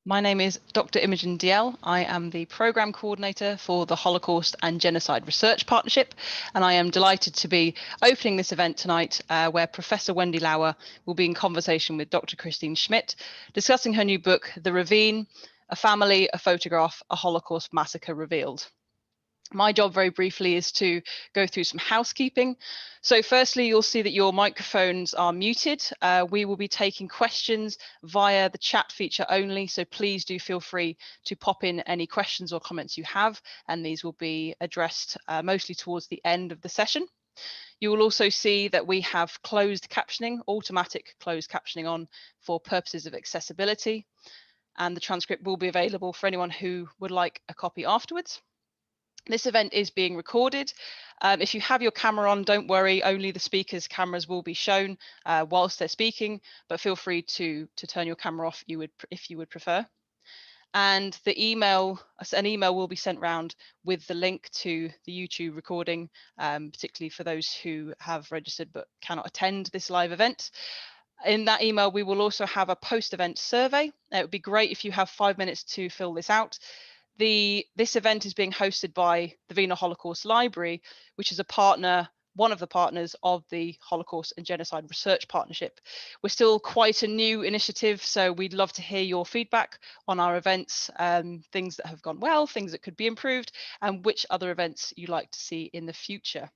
My name is Dr. Imogen Diel. I am the Programme Coordinator for the Holocaust and Genocide Research Partnership, and I am delighted to be opening this event tonight where Professor Wendy Lauer will be in conversation with Dr. Christine Schmidt, discussing her new book, The Ravine, A Family, a Photograph, a Holocaust Massacre Revealed. My job very briefly is to go through some housekeeping. So firstly, you'll see that your microphones are muted. We will be taking questions via the chat feature only. So please do feel free to pop in any questions or comments you have, and these will be addressed mostly towards the end of the session. You will also see that we have closed captioning, automatic closed captioning on for purposes of accessibility. And the transcript will be available for anyone who would like a copy afterwards. This event is being recorded. If you have your camera on, don't worry, only the speakers' cameras will be shown whilst they're speaking, but feel free to turn your camera off if you would prefer. And an email will be sent round with the link to the YouTube recording, particularly for those who have registered but cannot attend this live event. In that email, we will also have a post-event survey. It would be great if you have 5 minutes to fill this out. This event is being hosted by the Wiener Holocaust Library, which is one of the partners of the Holocaust and Genocide Research Partnership. We're still quite a new initiative, so we'd love to hear your feedback on our events, things that have gone well, things that could be improved, and which other events you'd like to see in the future.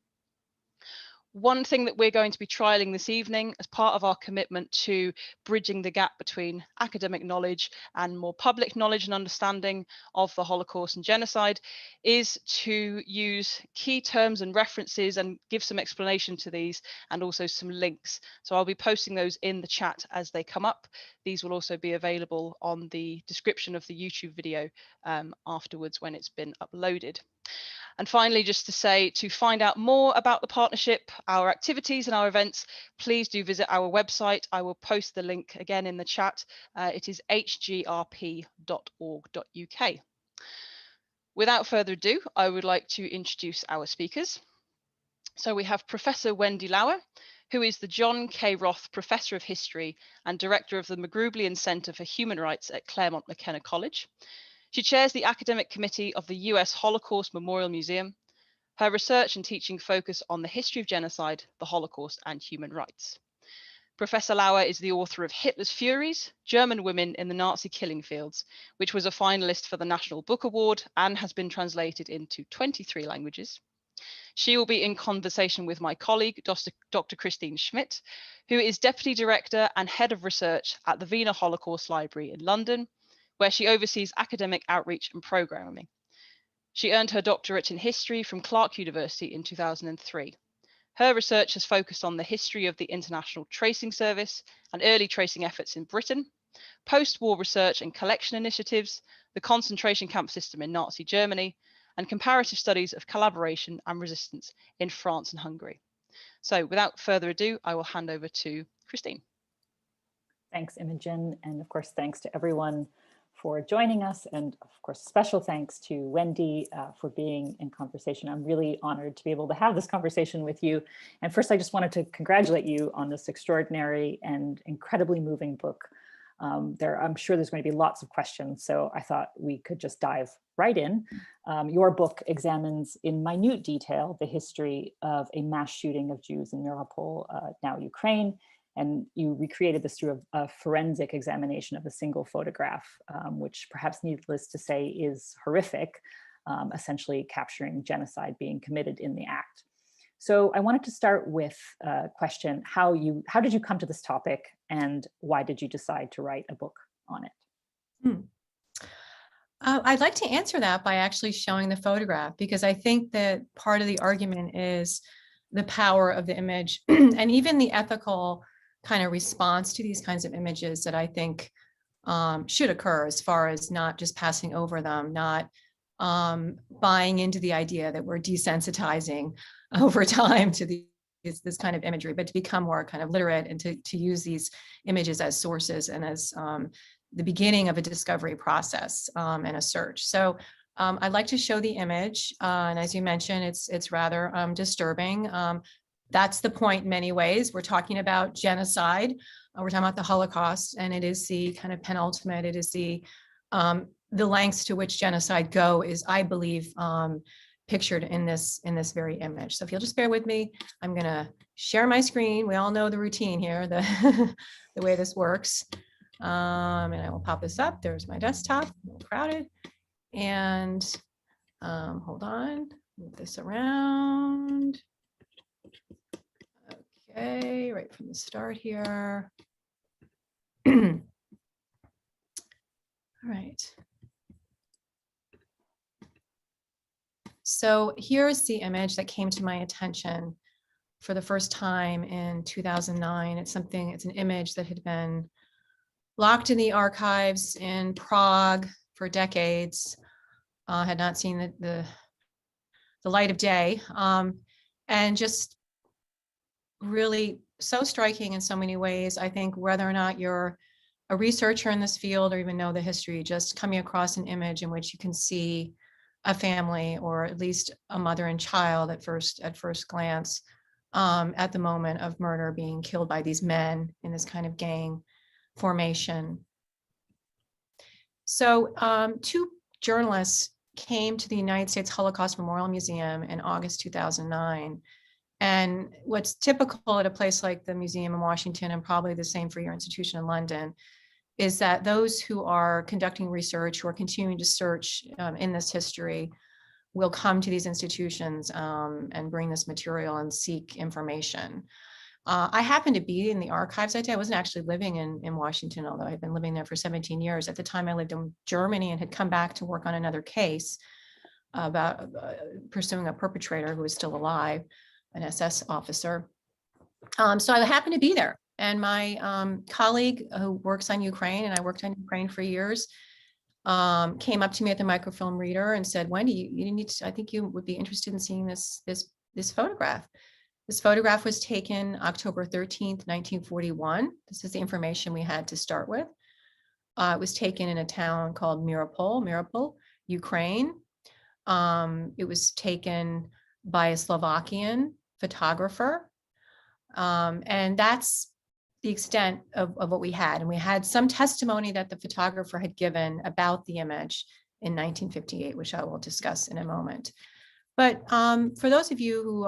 One thing that we're going to be trialling this evening as part of our commitment to bridging the gap between academic knowledge and more public knowledge and understanding of the Holocaust and genocide is to use key terms and references and give some explanation to these, and also some links. So I'll be posting those in the chat as they come up. These will also be available on the description of the YouTube video afterwards when it's been uploaded. And finally, just to say, to find out more about the partnership, our activities and our events, please do visit our website. I will post the link again in the chat. It is hgrp.org.uk. Without further ado, I would like to introduce our speakers. So we have Professor Wendy Lauer, who is the John K. Roth Professor of History and Director of the Magrublian Center for Human Rights at Claremont McKenna College. She chairs the academic committee of the US Holocaust Memorial Museum. Her research and teaching focus on the history of genocide, the Holocaust, and human rights. Professor Lauer is the author of Hitler's Furies, German Women in the Nazi Killing Fields, which was a finalist for the National Book Award and has been translated into 23 languages. She will be in conversation with my colleague, Dr. Christine Schmidt, who is Deputy Director and Head of Research at the Wiener Holocaust Library in London, where she oversees academic outreach and programming. She earned her doctorate in history from Clark University in 2003. Her research has focused on the history of the International Tracing Service and early tracing efforts in Britain, post-war research and collection initiatives, the concentration camp system in Nazi Germany, and comparative studies of collaboration and resistance in France and Hungary. So without further ado, I will hand over to Christine. Thanks, Imogen, and of course, thanks to everyone for joining us, and of course, special thanks to Wendy for being in conversation. I'm really honored to be able to have this conversation with you. And first, I just wanted to congratulate you on this extraordinary and incredibly moving book. I'm sure there's going to be lots of questions, so I thought we could just dive right in. Your book examines in minute detail the history of a mass shooting of Jews in Mariupol, now Ukraine. And you recreated this through a forensic examination of a single photograph, which perhaps needless to say is horrific, essentially capturing genocide being committed in the act. So I wanted to start with a question, how did you come to this topic, and why did you decide to write a book on it? I'd like to answer that by actually showing the photograph, because I think that part of the argument is the power of the image and even the ethical kind of response to these kinds of images that I think should occur, as far as not just passing over them, not buying into the idea that we're desensitizing over time to this kind of imagery, but to become more kind of literate and to use these images as sources and as the beginning of a discovery process and a search. So I'd like to show the image, and as you mentioned, it's rather disturbing. That's the point in many ways. We're talking about genocide. We're talking about the Holocaust, and it is the kind of penultimate, it is the the lengths to which genocide go is, I believe, pictured in this very image. So if you'll just bear with me, I'm going to share my screen. We all know the routine here, the the way this works. And I will pop this up. There's my desktop, a little crowded. And hold on, move this around. Okay, right from the start here. All right. So here's the image that came to my attention for the first time in 2009. It's an image that had been locked in the archives in Prague for decades, had not seen the light of day, and just really so striking in so many ways. I think whether or not you're a researcher in this field or even know the history, just coming across an image in which you can see a family, or at least a mother and child at first glance, at the moment of murder, being killed by these men in this kind of gang formation. So two journalists came to the United States Holocaust Memorial Museum in August 2009. And what's typical at a place like the museum in Washington, and probably the same for your institution in London, is that those who are conducting research, who are continuing to search in this history, will come to these institutions and bring this material and seek information. I happened to be in the archives that day. I wasn't actually living in Washington, although I'd been living there for 17 years. At the time, I lived in Germany and had come back to work on another case about pursuing a perpetrator who was still alive, an SS officer. So I happened to be there. And my colleague who works on Ukraine, and I worked on Ukraine for years, came up to me at the microfilm reader and said, "Wendy, you need to, I think you would be interested in seeing this photograph." This photograph was taken October 13th, 1941. This is the information we had to start with. It was taken in a town called Mariupol, Ukraine. It was taken by a Slovakian photographer. And that's the extent of what we had. And we had some testimony that the photographer had given about the image in 1958, which I will discuss in a moment. But for those of you who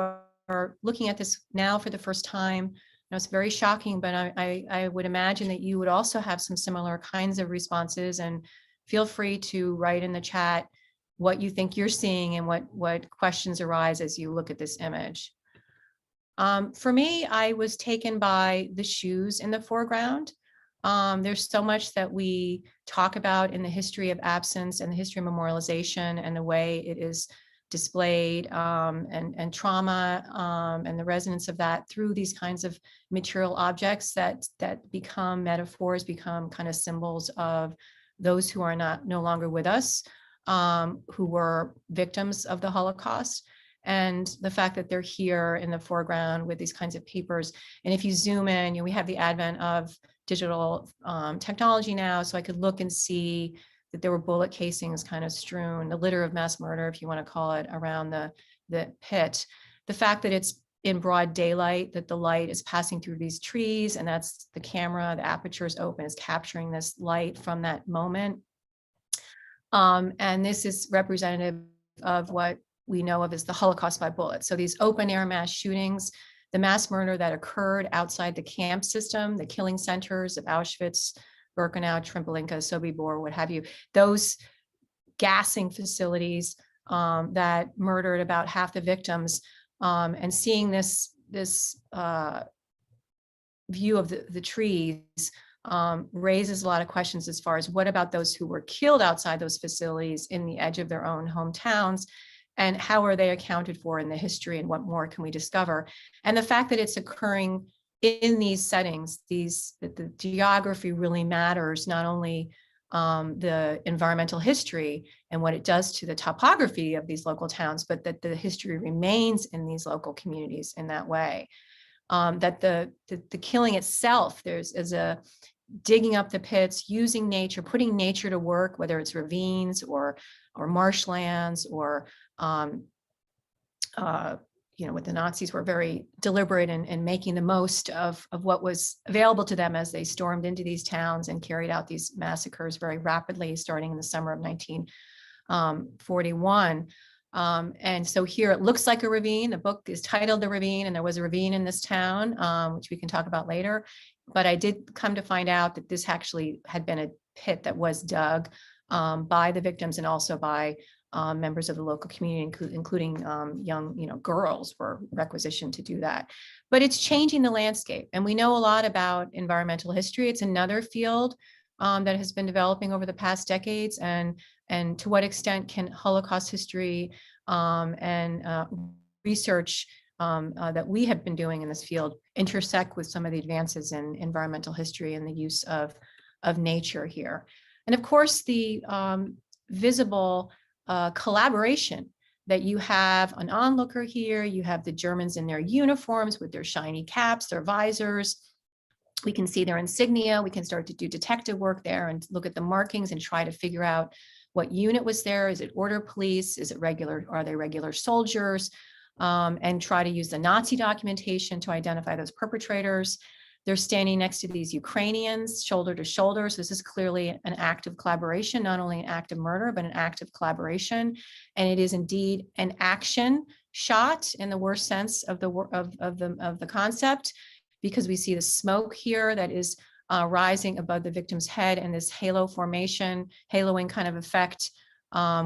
are looking at this now for the first time, it's very shocking, but I would imagine that you would also have some similar kinds of responses, and feel free to write in the chat what you think you're seeing and what questions arise as you look at this image. For me, I was taken by the shoes in the foreground. There's so much that we talk about in the history of absence and the history of memorialization and the way it is displayed, and trauma, and the resonance of that through these kinds of material objects that become metaphors, become kind of symbols of those who are no longer with us, who were victims of the Holocaust. And the fact that they're here in the foreground with these kinds of papers. And if you zoom in, we have the advent of digital technology now, so I could look and see that there were bullet casings kind of strewn, the litter of mass murder, if you want to call it, around the pit. The fact that it's in broad daylight, that the light is passing through these trees, and that's the camera, the aperture is open, is capturing this light from that moment. And this is representative of what we know of as the Holocaust by bullet. So these open air mass shootings, the mass murder that occurred outside the camp system, the killing centers of Auschwitz, Birkenau, Treblinka, Sobibor, what have you, those gassing facilities that murdered about half the victims, and seeing this view of the trees raises a lot of questions as far as what about those who were killed outside those facilities in the edge of their own hometowns, and how are they accounted for in the history, and what more can we discover? And the fact that it's occurring in these settings, that the geography really matters, not only the environmental history and what it does to the topography of these local towns, but that the history remains in these local communities in that way. That the killing itself, is a digging up the pits, using nature, putting nature to work, whether it's ravines or marshlands or what the Nazis were very deliberate in making the most of what was available to them as they stormed into these towns and carried out these massacres very rapidly, starting in the summer of 1941. And so here it looks like a ravine. The book is titled The Ravine, and there was a ravine in this town, which we can talk about later. But I did come to find out that this actually had been a pit that was dug by the victims and also by members of the local community, including young, girls were requisitioned to do that. But it's changing the landscape. And we know a lot about environmental history. It's another field that has been developing over the past decades. And to what extent can Holocaust history and research that we have been doing in this field intersect with some of the advances in environmental history and the use of nature here. And of course, the visible collaboration that you have an onlooker here, you have the Germans in their uniforms with their shiny caps, their visors. We can see their insignia. We can start to do detective work there and look at the markings and try to figure out what unit was there. Is it order police? Is it regular? Are they regular soldiers? And try to use the Nazi documentation to identify those perpetrators. They're standing next to these Ukrainians, shoulder to shoulder. So this is clearly an act of collaboration, not only an act of murder, but an act of collaboration. And it is indeed an action shot in the worst sense of the concept, because we see the smoke here that is rising above the victim's head and this halo formation, haloing kind of effect,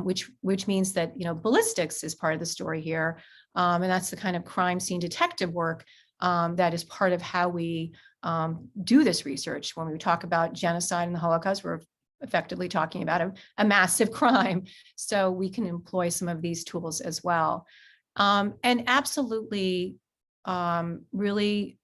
which means that ballistics is part of the story here, and that's the kind of crime scene detective work that is part of how we do this research. When we talk about genocide and the Holocaust, we're effectively talking about a massive crime. So we can employ some of these tools as well. And absolutely really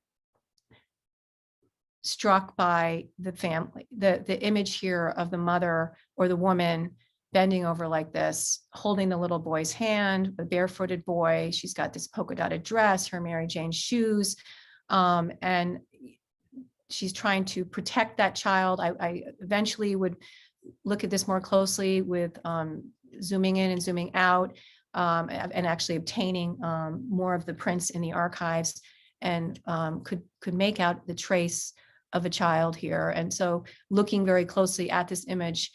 struck by the family, the image here of the mother or the woman bending over like this, holding the little boy's hand, the barefooted boy. She's got this polka dotted dress, her Mary Jane shoes, and she's trying to protect that child. I eventually would look at this more closely with zooming in and zooming out, and actually obtaining more of the prints in the archives, and could make out the trace of a child here. And so looking very closely at this image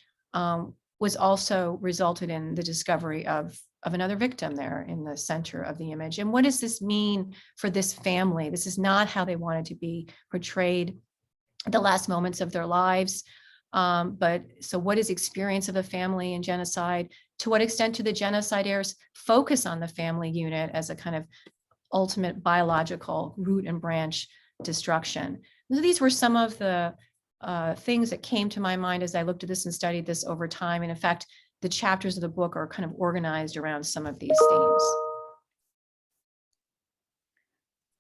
was also resulted in the discovery of another victim there in the center of the image. And what does this mean for this family? This is not how they wanted to be portrayed at the last moments of their lives. But so what is experience of a family in genocide? To what extent do the genociders focus on the family unit as a kind of ultimate biological root and branch destruction? So these were some of the things that came to my mind as I looked at this and studied this over time. And in fact, the chapters of the book are kind of organized around some of these themes.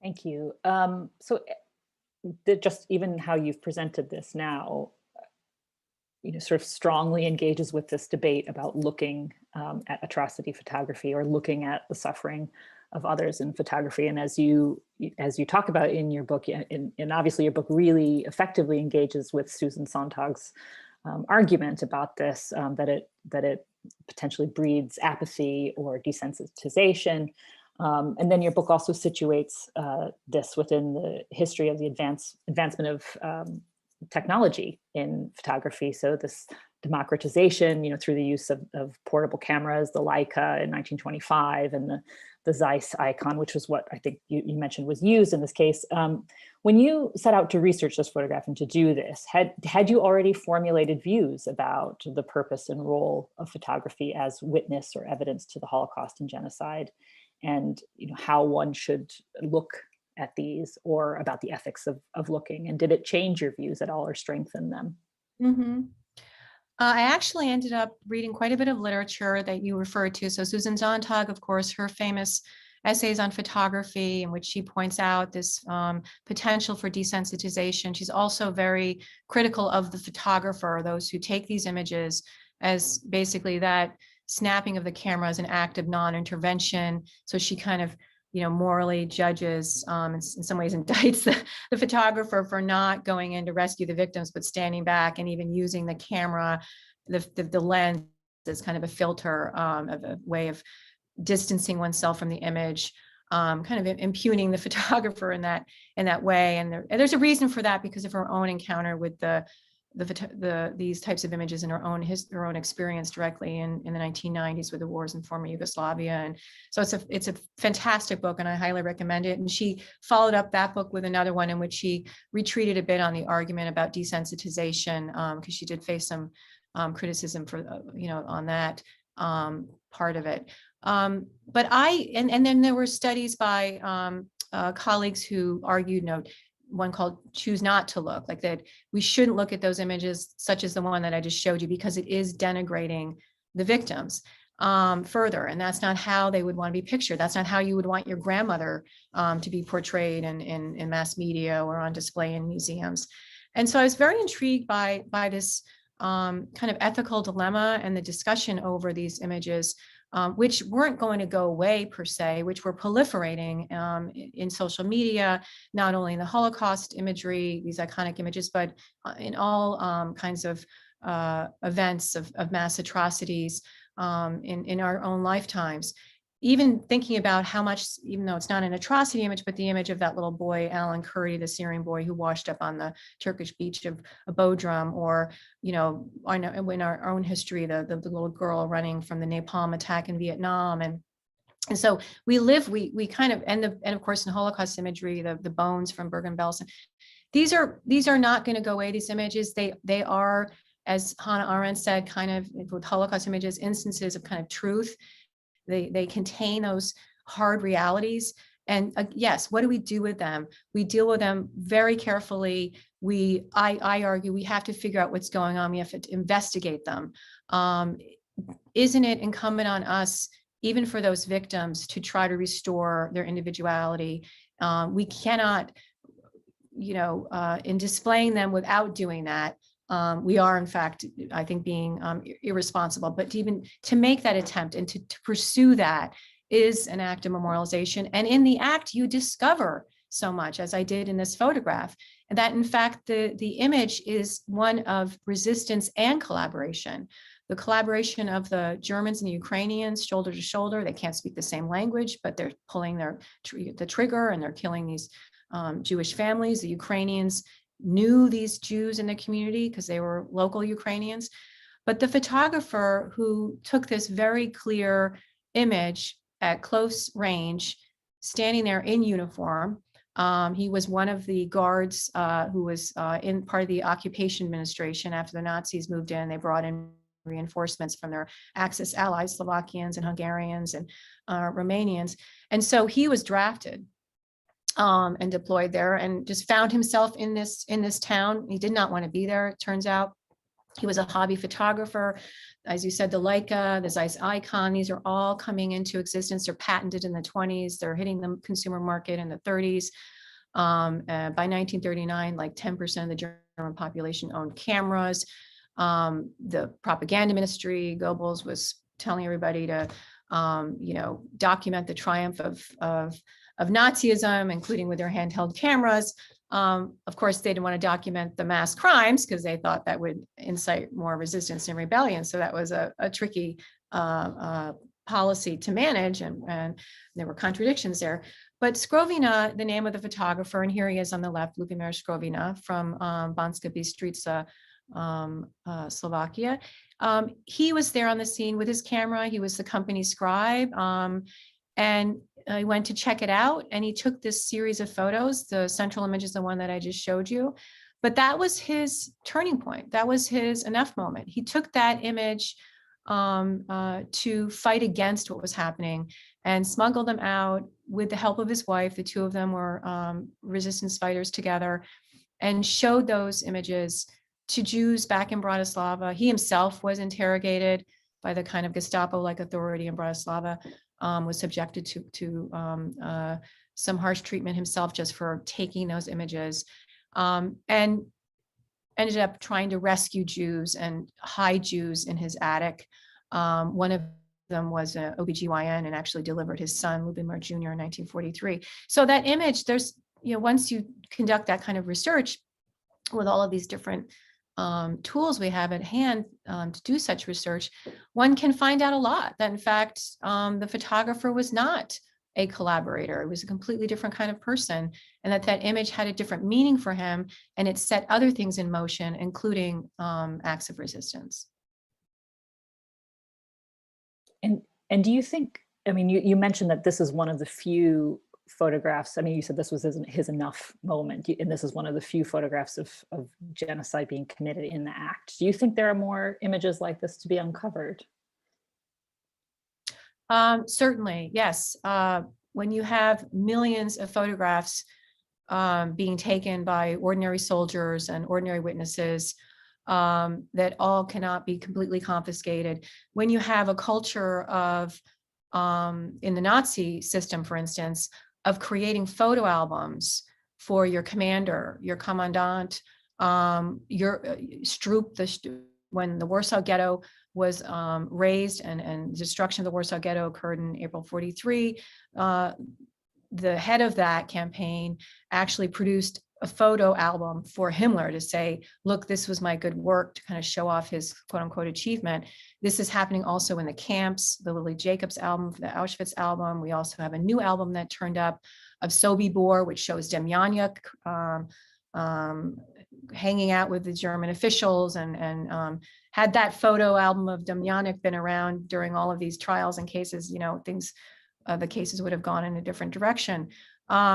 Thank you. So just even how you've presented this now, sort of strongly engages with this debate about looking at atrocity photography or looking at the suffering of others in photography. And as you talk about in your book, and obviously your book really effectively engages with Susan Sontag's argument about this, that it potentially breeds apathy or desensitization. And then your book also situates this within the history of the advancement of technology in photography. So this democratization, through the use of portable cameras, the Leica in 1925, and the Zeiss icon, which was what I think you mentioned was used in this case. When you set out to research this photograph and to do this, had you already formulated views about the purpose and role of photography as witness or evidence to the Holocaust and genocide, and how one should look at these, or about the ethics of looking? And did it change your views at all or strengthen them? Mm-hmm. I actually ended up reading quite a bit of literature that you referred to. So Susan Sontag, of course, her famous essays on photography, in which she points out this potential for desensitization. She's also very critical of the photographer, those who take these images, as basically that snapping of the camera as an act of non-intervention. So she kind of morally judges, in some ways indicts the photographer for not going in to rescue the victims, but standing back and even using the camera, the lens as kind of a filter, of a way of distancing oneself from the image. kind of impugning the photographer in that way. And there's a reason for that, because of her own encounter with these types of images in her own experience directly in the 1990s with the wars in former Yugoslavia. And so it's a fantastic book, and I highly recommend it. And she followed up that book with another one in which she retreated a bit on the argument about desensitization, because she did face some criticism for on that part of it. But and then there were studies by colleagues who argued, one called Choose Not to Look, like that we shouldn't look at those images, such as the one that I just showed you, because it is denigrating the victims further. And that's not how they would want to be pictured. That's not how you would want your grandmother to be portrayed in mass media or on display in museums. And so I was very intrigued by this kind of ethical dilemma and the discussion over these images, which weren't going to go away per se, which were proliferating in social media, not only in the Holocaust imagery, these iconic images, but in all kinds of events of mass atrocities in our own lifetimes. Even thinking about how much, even though it's not an atrocity image, but the image of that little boy, Alan Kurdi, the Syrian boy who washed up on the Turkish beach of Bodrum, or, in our own history, the little girl running from the napalm attack in Vietnam. And so we kind of, and of course in Holocaust imagery, the bones from Bergen-Belsen. These are not going to go away, these images. They are, as Hannah Arendt said, kind of with Holocaust images, instances of kind of truth. They contain those hard realities. And yes, what do we do with them? We deal with them very carefully. I argue we have to figure out what's going on. We have to investigate them. Isn't it incumbent on us, even for those victims, to try to restore their individuality? We cannot, in displaying them without doing that, we are, in fact, I think, being irresponsible. But even to make that attempt and to pursue that is an act of memorialization. And in the act, you discover so much, as I did in this photograph, and that, in fact, the image is one of resistance and collaboration. The collaboration of the Germans and the Ukrainians, shoulder to shoulder. They can't speak the same language, but they're pulling the trigger, and they're killing these Jewish families. The Ukrainians knew these Jews in the community because they were local Ukrainians. But the photographer who took this very clear image at close range, standing there in uniform, he was one of the guards who was in part of the occupation administration after the Nazis moved in. They brought in reinforcements from their Axis allies, Slovakians and Hungarians and Romanians. And so he was drafted and deployed there, and just found himself in this town. He did not want to be there, it turns out. He was a hobby photographer. As you said, the Leica, the Zeiss Icon, these are all coming into existence. They're patented in the 20s. They're hitting the consumer market in the 30s. By 1939, like 10% of the German population owned cameras. The propaganda ministry, Goebbels, was telling everybody to, document the triumph of Nazism, including with their handheld cameras. Of course, they didn't want to document the mass crimes because they thought that would incite more resistance and rebellion. So that was a tricky policy to manage, and there were contradictions there. But Skrovina, the name of the photographer, and here he is on the left, Ludmila Skrovina from Banska Bystrica, Slovakia. He was there on the scene with his camera. He was the company scribe. And I went to check it out, and he took this series of photos. The central image is the one that I just showed you, but that was his turning point. That was his enough moment. He took that image to fight against what was happening and smuggled them out with the help of his wife. The two of them were resistance fighters together, and showed those images to Jews back in Bratislava. He himself was interrogated by the kind of Gestapo-like authority in Bratislava. Was subjected to some harsh treatment himself just for taking those images, and ended up trying to rescue Jews and hide Jews in his attic. One of them was an OBGYN and actually delivered his son, Lubimir Jr., in 1943. So that image, there's, once you conduct that kind of research with all of these different tools we have at hand to do such research, one can find out a lot. That in fact, the photographer was not a collaborator. It was a completely different kind of person, and that image had a different meaning for him, and it set other things in motion, including acts of resistance. And do you think, I mean, you mentioned that this is one of the few photographs, I mean, you said this was his enough moment, and this is one of the few photographs of genocide being committed in the act. Do you think there are more images like this to be uncovered? Certainly, yes. When you have millions of photographs being taken by ordinary soldiers and ordinary witnesses that all cannot be completely confiscated, when you have a culture of, in the Nazi system, for instance, of creating photo albums for your commander, your commandant, your Stroop, when the Warsaw Ghetto was razed and destruction of the Warsaw Ghetto occurred in April 43, the head of that campaign actually produced a photo album for Himmler to say, look, this was my good work, to kind of show off his quote unquote achievement. This is happening also in the camps, the Lily Jacobs album, the Auschwitz album. We also have a new album that turned up of Sobibor, which shows Demjanjuk hanging out with the German officials, and had that photo album of Demjanjuk been around during all of these trials and cases, you know, things, the cases would have gone in a different direction.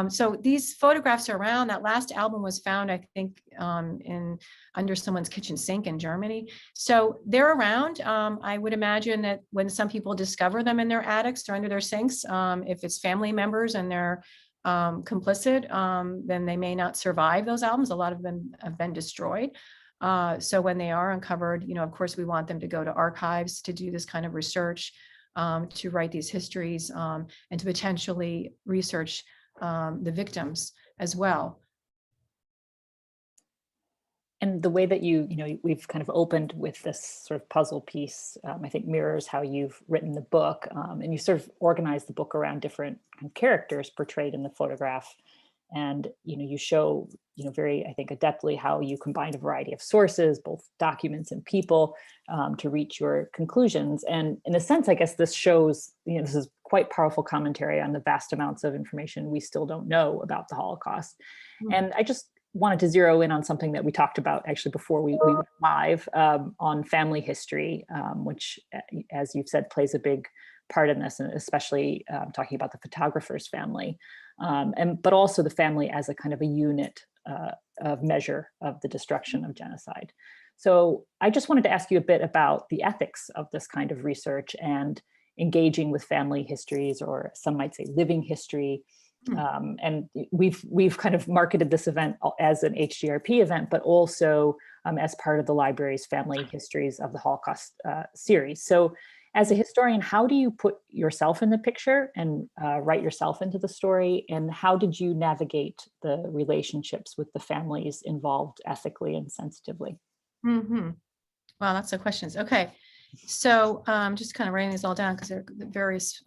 So these photographs are around. That last album was found, I think, under someone's kitchen sink in Germany. So they're around. I would imagine that when some people discover them in their attics or under their sinks, if it's family members and they're complicit, then they may not survive those albums. A lot of them have been destroyed. So when they are uncovered, you know, of course, we want them to go to archives to do this kind of research, to write these histories, and to potentially research the victims as well. And the way that you know, we've kind of opened with this sort of puzzle piece, I think mirrors how you've written the book, and you sort of organized the book around different kind of characters portrayed in the photograph. And, you know, you show, you know, very, I think, adeptly how you combined a variety of sources, both documents and people, to reach your conclusions. And in a sense, I guess this shows, you know, this is quite powerful commentary on the vast amounts of information we still don't know about the Holocaust. And I just wanted to zero in on something that we talked about actually before we went live, on family history, which, as you've said, plays a big part in this, and especially talking about the photographer's family, but also the family as a kind of a unit of measure of the destruction of genocide. So I just wanted to ask you a bit about the ethics of this kind of research and engaging with family histories, or some might say living history. And we've kind of marketed this event as an HGRP event, but also as part of the library's Family Histories of the Holocaust series. So as a historian, how do you put yourself in the picture and write yourself into the story? And how did you navigate the relationships with the families involved ethically and sensitively? Wow, lots of questions. Okay. So just kind of writing these all down because there are various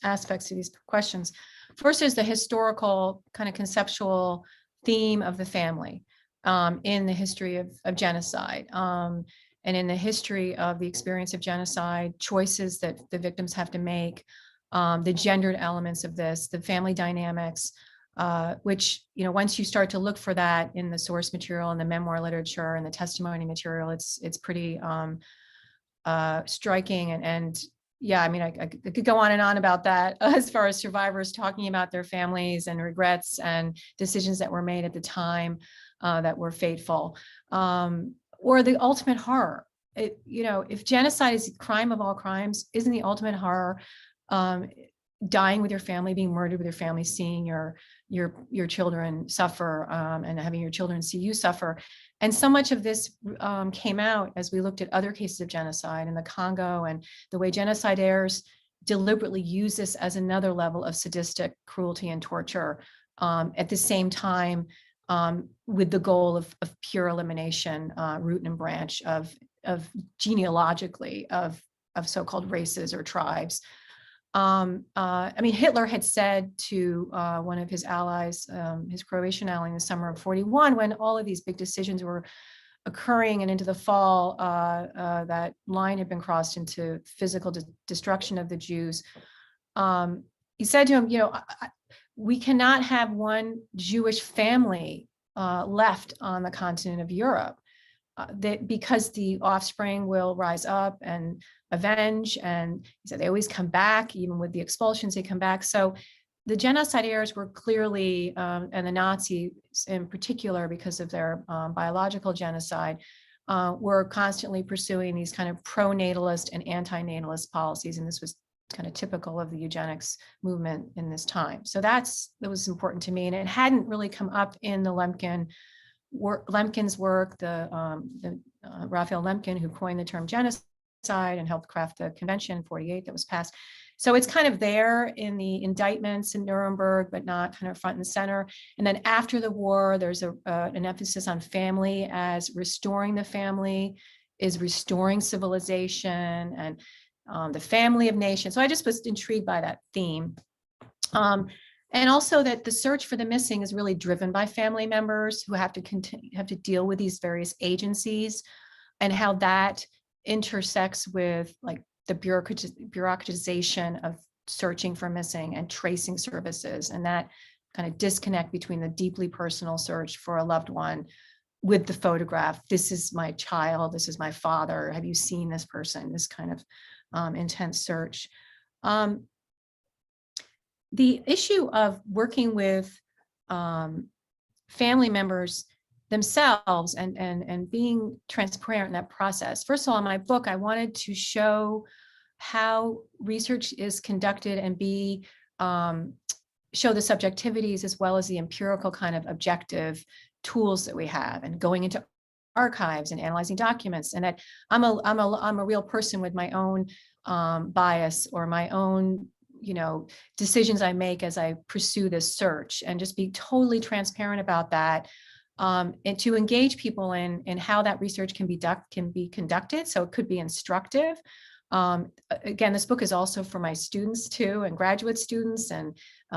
aspects to these questions. First is the historical kind of conceptual theme of the family in the history of genocide, and in the history of the experience of genocide, choices that the victims have to make, the gendered elements of this, the family dynamics, which, you know, once you start to look for that in the source material and the memoir literature and the testimony material, it's pretty striking. And yeah, I mean, I could go on and on about that as far as survivors talking about their families and regrets and decisions that were made at the time that were fateful, or the ultimate horror. You know, if genocide is the crime of all crimes, isn't the ultimate horror dying with your family, being murdered with your family, seeing your children suffer, and having your children see you suffer? And so much of this came out as we looked at other cases of genocide in the Congo, and the way genociders deliberately use this as another level of sadistic cruelty and torture, at the same time, with the goal of pure elimination, root and branch of genealogically of so-called races or tribes. I mean, Hitler had said to one of his allies, his Croatian ally, in the summer of 41, when all of these big decisions were occurring and into the fall, that line had been crossed into physical destruction of the Jews. he said to him, we cannot have one Jewish family left on the continent of Europe, because the offspring will rise up and avenge. And he said they always come back, even with the expulsions, they come back. So the genocide heirs were clearly, and the Nazis in particular, because of their biological genocide, were constantly pursuing these kind of pro-natalist and anti-natalist policies. And this was kind of typical of the eugenics movement in this time. So that was important to me. And it hadn't really come up in the Lemkin's work, the Raphael Lemkin, who coined the term genocide and helped craft the convention in 48 that was passed. So it's kind of there in the indictments in Nuremberg, but not kind of front and center. And then after the war, there's an emphasis on family as restoring the family is restoring civilization and the family of nations. So I just was intrigued by that theme. And also that the search for the missing is really driven by family members who have to deal with these various agencies, and how that intersects with like the bureaucratization of searching for missing and tracing services, and that kind of disconnect between the deeply personal search for a loved one with the photograph. This is my child, this is my father, have you seen this person? This kind of intense search. The issue of working with family members themselves and being transparent in that process. First of all, in my book, I wanted to show how research is conducted and show the subjectivities as well as the empirical kind of objective tools that we have, and going into archives and analyzing documents. And that I'm a real person with my own bias or my own decisions I make as I pursue this search, and just be totally transparent about that, and to engage people in how that research can be conducted. So it could be instructive. Again, this book is also for my students too, and graduate students, and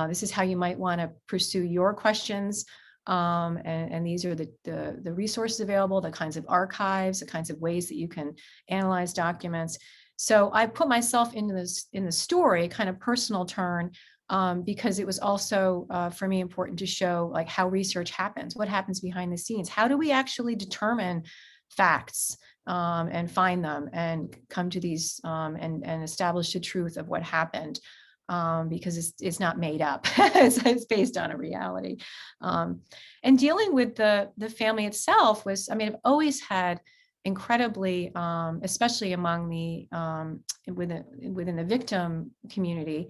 this is how you might want to pursue your questions. And these are the resources available, the kinds of archives, the kinds of ways that you can analyze documents. So I put myself in the story, kind of personal turn, because it was also for me important to show like how research happens, what happens behind the scenes, how do we actually determine facts and find them and come to these and establish the truth of what happened, because it's not made up, it's based on a reality. And dealing with the family itself was, I mean, I've always had incredibly, especially among the within the victim community,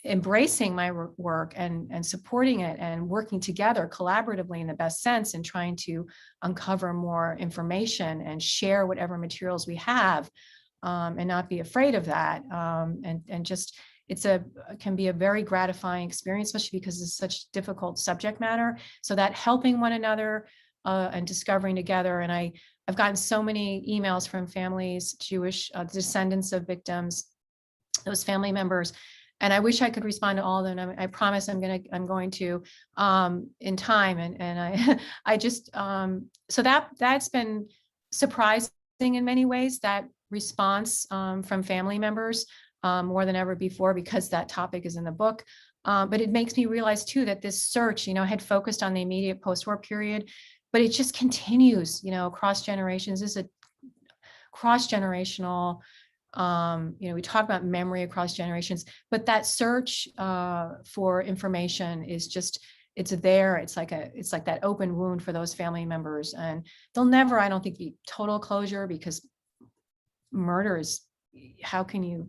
embracing my work and supporting it and working together collaboratively in the best sense, and trying to uncover more information and share whatever materials we have, and not be afraid of that. And just can be a very gratifying experience, especially because it's such difficult subject matter. So that helping one another and discovering together. And I've gotten so many emails from families, Jewish descendants of victims, those family members, and I wish I could respond to all of them. I promise I'm going to in time. And I just so that's been surprising in many ways, that response from family members more than ever before, because that topic is in the book. But it makes me realize too that this search, had focused on the immediate post-war period, but it just continues, across generations. This is a cross-generational, we talk about memory across generations, but that search for information is just, it's there. It's like that open wound for those family members, and they'll never, I don't think, be total closure, because murder is, how can you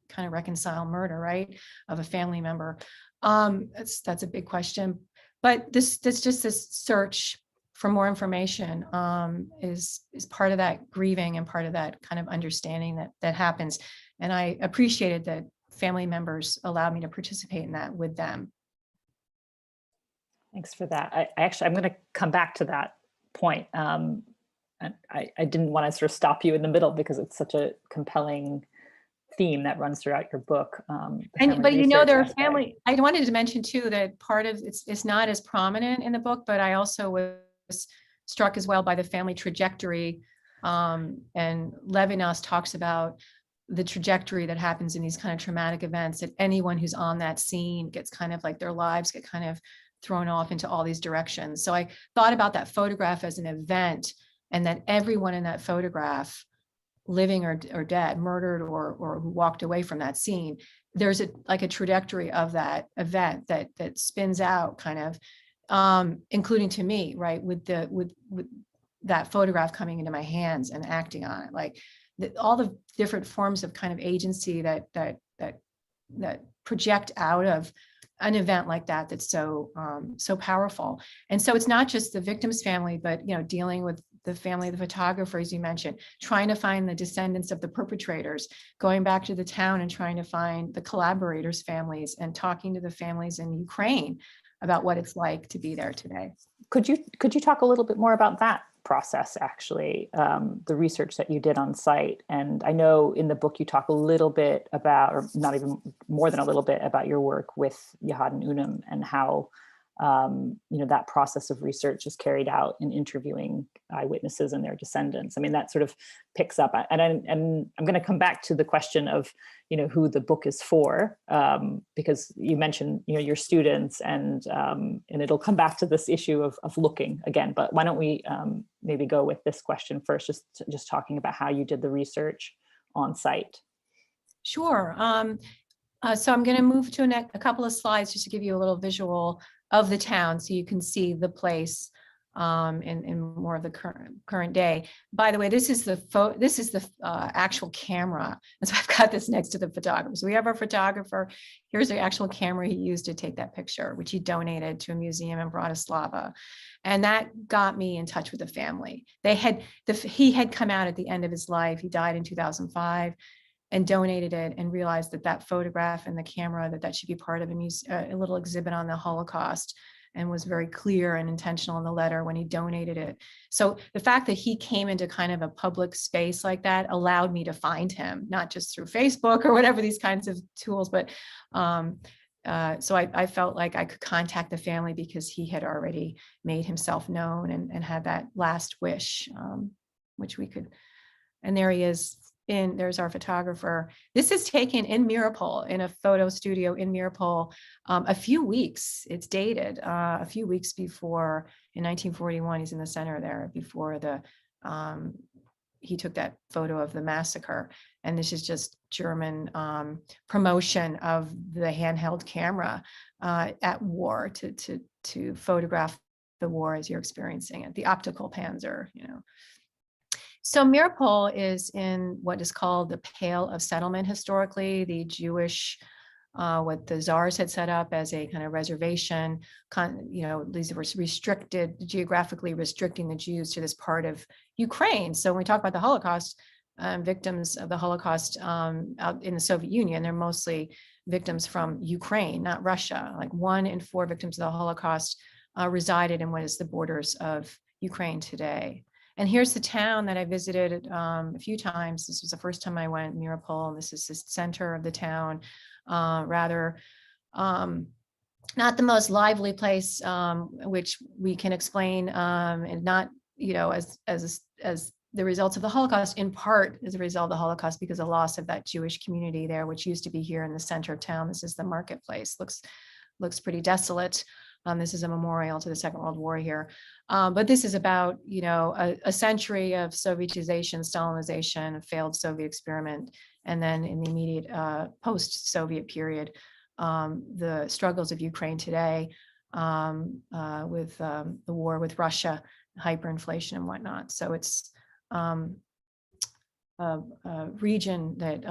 kind of reconcile murder, right, of a family member? That's a big question. But this search for more information is part of that grieving and part of that kind of understanding that happens. And I appreciated that family members allowed me to participate in that with them. Thanks for that. I'm going to come back to that point. And I didn't want to sort of stop you in the middle, because it's such a compelling theme that runs throughout your book. But there are family, I wanted to mention too, that part of it's not as prominent in the book, but I also was struck as well by the family trajectory. And Levinas talks about the trajectory that happens in these kind of traumatic events, that anyone who's on that scene gets kind of like their lives get kind of thrown off into all these directions. So I thought about that photograph as an event, and that everyone in that photograph, living or dead, murdered or who walked away from that scene, there's a trajectory of that event that spins out kind of, including to me, right, with that photograph coming into my hands and acting on it, like all the different forms of kind of agency that project out of an event like that, that's so powerful. And so it's not just the victim's family, but dealing with the family of the photographers you mentioned, trying to find the descendants of the perpetrators, going back to the town and trying to find the collaborators' families, and talking to the families in Ukraine about what it's like to be there today. Could you talk a little bit more about that process, actually, the research that you did on site? And I know in the book you talk a little bit about, or not even more than a little bit, about your work with Yahad and Unum, and how that process of research is carried out in interviewing eyewitnesses and their descendants. I mean, that sort of picks up, and I'm going to come back to the question of who the book is for, because you mentioned your students, and it'll come back to this issue of looking again. But why don't we maybe go with this question first, just talking about how you did the research on site. Sure. So I'm going to move to a couple of slides just to give you a little visual of the town, so you can see the place in more of the current day. By the way, this is the actual camera, and so I've got this next to the photographer. So we have our photographer. Here's the actual camera he used to take that picture, which he donated to a museum in Bratislava, and that got me in touch with the family. He had come out at the end of his life. He died in 2005. And donated it, and realized that photograph and the camera, that should be part of a little exhibit on the Holocaust, and was very clear and intentional in the letter when he donated it. So the fact that he came into kind of a public space like that allowed me to find him, not just through Facebook or whatever, these kinds of tools, but so I felt like I could contact the family because he had already made himself known and had that last wish, which we could, and there he is. There's our photographer. This is taken in Mirapol, in a photo studio in Mirapol, a few weeks, it's dated, a few weeks before, in 1941, he's in the center there, before he took that photo of the massacre. And this is just German promotion of the handheld camera at war to photograph the war as you're experiencing it, the optical panzer, So Mirapol is in what is called the Pale of Settlement historically, the Jewish, what the czars had set up as a kind of reservation. These were geographically restricting the Jews to this part of Ukraine. So when we talk about the Holocaust, victims of the Holocaust out in the Soviet Union, they're mostly victims from Ukraine, not Russia. Like 1 in 4 victims of the Holocaust resided in what is the borders of Ukraine today. And here's the town that I visited a few times. This was the first time I went, Mirapol, and this is the center of the town. Rather, not the most lively place, which we can explain, and not, as the results of the Holocaust, in part as a result of the Holocaust, because of the loss of that Jewish community there, which used to be here in the center of town. This is the marketplace. Looks pretty desolate. This is a memorial to the Second World War here. But this is about, a century of Sovietization, Stalinization, a failed Soviet experiment. And then in the immediate post-Soviet period, the struggles of Ukraine today with the war with Russia, hyperinflation and whatnot. So it's a region that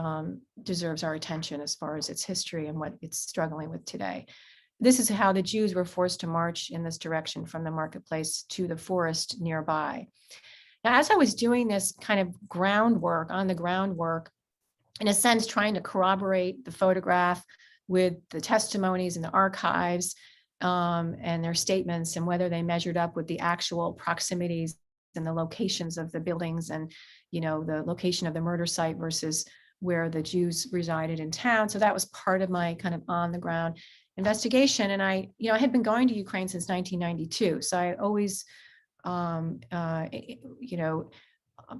deserves our attention as far as its history and what it's struggling with today. This is how the Jews were forced to march in this direction from the marketplace to the forest nearby. Now, as I was doing this kind of on the groundwork, in a sense, trying to corroborate the photograph with the testimonies and the archives and their statements, and whether they measured up with the actual proximities and the locations of the buildings, and the location of the murder site versus where the Jews resided in town. So that was part of my kind of on the ground investigation. And I had been going to Ukraine since 1992. So I always,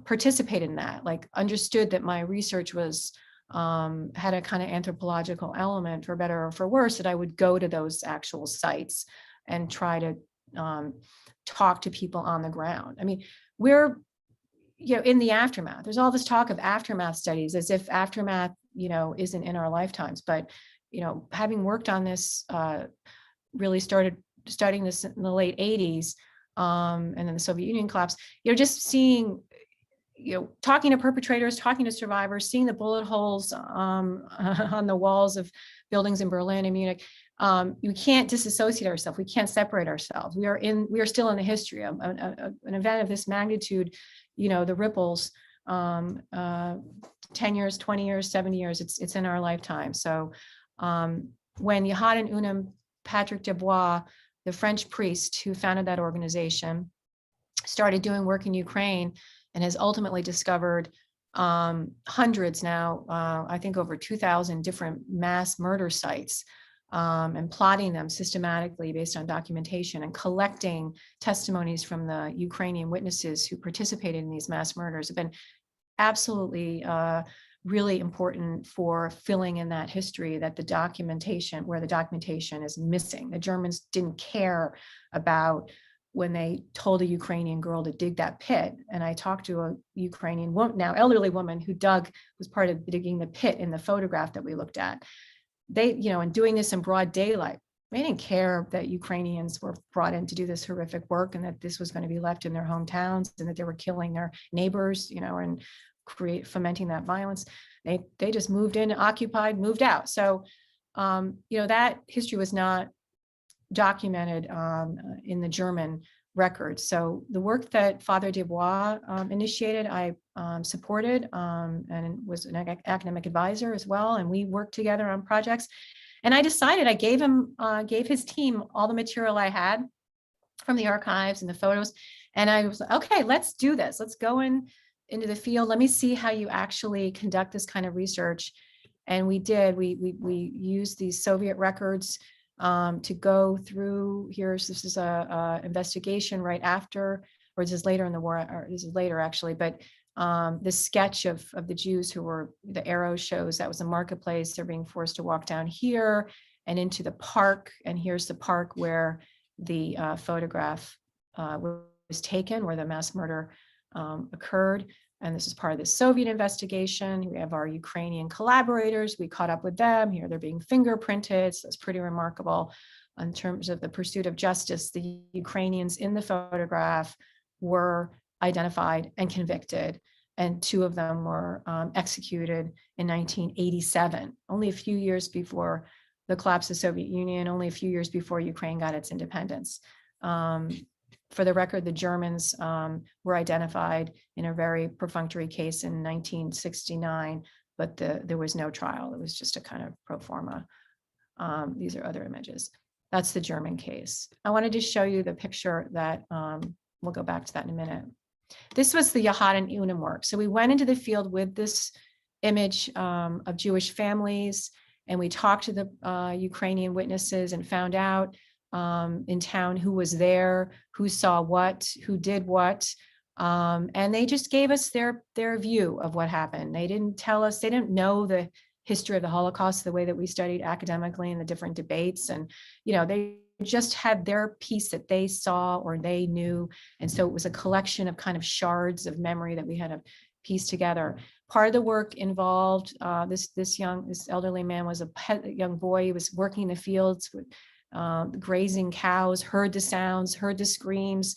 participated in that, like understood that my research was had a kind of anthropological element, for better or for worse, that I would go to those actual sites and try to talk to people on the ground. I mean, we're, in the aftermath. There's all this talk of aftermath studies as if aftermath, isn't in our lifetimes. But, having worked on this, really started studying this in the late 80s, and then the Soviet Union collapse, just seeing, talking to perpetrators, talking to survivors, seeing the bullet holes on the walls of buildings in Berlin and Munich. We can't disassociate ourselves. We can't separate ourselves. We are still in the history of an event of this magnitude. The ripples, 10 years, 20 years, 70 years, it's in our lifetime. So when Yehad and Unam Patrick Dubois, the French priest who founded that organization, started doing work in Ukraine and has ultimately discovered hundreds now, I think over 2,000 different mass murder sites, and plotting them systematically based on documentation and collecting testimonies from the Ukrainian witnesses who participated in these mass murders, have been absolutely really important for filling in that history, that the documentation, where the documentation is missing. The Germans didn't care about when they told a Ukrainian girl to dig that pit. And I talked to a Ukrainian woman, now elderly woman, who was part of digging the pit in the photograph that we looked at. They, and doing this in broad daylight, they didn't care that Ukrainians were brought in to do this horrific work and that this was going to be left in their hometowns and that they were killing their neighbors, and fomenting that violence. They just moved in, occupied, moved out. So, that history was not documented in the German records. So the work that Father Dubois initiated, I supported and was an academic advisor as well. And we worked together on projects. And I decided, I gave his team all the material I had from the archives and the photos. And I was like, okay, let's do this. Let's go into the field. Let me see how you actually conduct this kind of research. And we did. We used these Soviet records to go through. This is a investigation right after, or this is later in the war, or this is later actually, but this sketch of the Jews who were, the arrow shows that was a marketplace. They're being forced to walk down here and into the park. And here's the park where the photograph was taken, where the mass murder occurred. And this is part of the Soviet investigation. We have our Ukrainian collaborators. We caught up with them. Here they're being fingerprinted. So it's pretty remarkable in terms of the pursuit of justice. The Ukrainians in the photograph were identified and convicted, and 2 of them were executed in 1987, only a few years before the collapse of the Soviet Union, only a few years before Ukraine got its independence. For the record, the Germans were identified in a very perfunctory case in 1969, but there was no trial. It was just a kind of pro forma. These are other images. That's the German case. I wanted to show you the picture that, we'll go back to that in a minute. This was the Yehad and Unam work. So we went into the field with this image of Jewish families, and we talked to the Ukrainian witnesses and found out in town who was there, who saw what, who did what, and they just gave us their view of what happened. They didn't tell us, they didn't know the history of the Holocaust the way that we studied academically in the different debates, and they just had their piece that they saw or they knew, and so it was a collection of kind of shards of memory that we had to piece together. Part of the work involved this elderly man was a young boy. He was working in the fields with grazing cows, heard the sounds, heard the screams,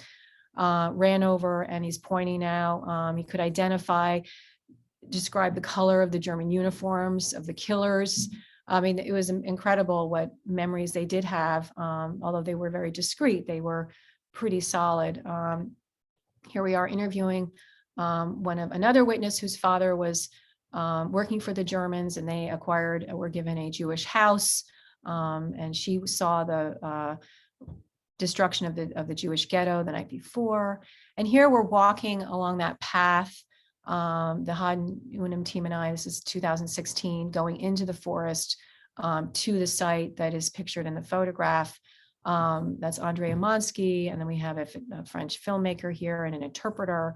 ran over, and he's pointing out. He could describe the color of the German uniforms of the killers. I mean, it was incredible what memories they did have. Although they were very discreet, they were pretty solid. Here we are interviewing another witness whose father was working for the Germans, and they were given a Jewish house. And she saw the destruction of the Jewish ghetto the night before. And here we're walking along that path. The Hod Unam team and I, this is 2016, going into the forest to the site that is pictured in the photograph. That's Andrei Amansky, and then we have a French filmmaker here and an interpreter.